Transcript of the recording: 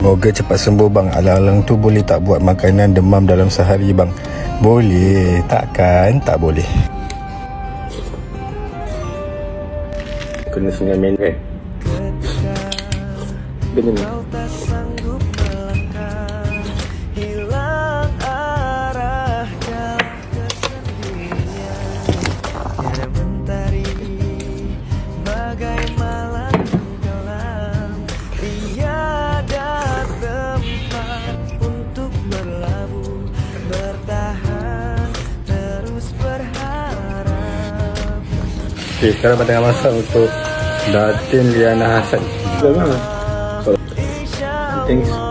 Moga cepat sembuh bang. Alang-alang tu boleh tak buat makanan demam dalam sehari bang? Boleh. Takkan tak boleh. Kena sungai main kan? Kena ni. Okay, sekarang tengah masak untuk Datin Liana Hassan. Thanks.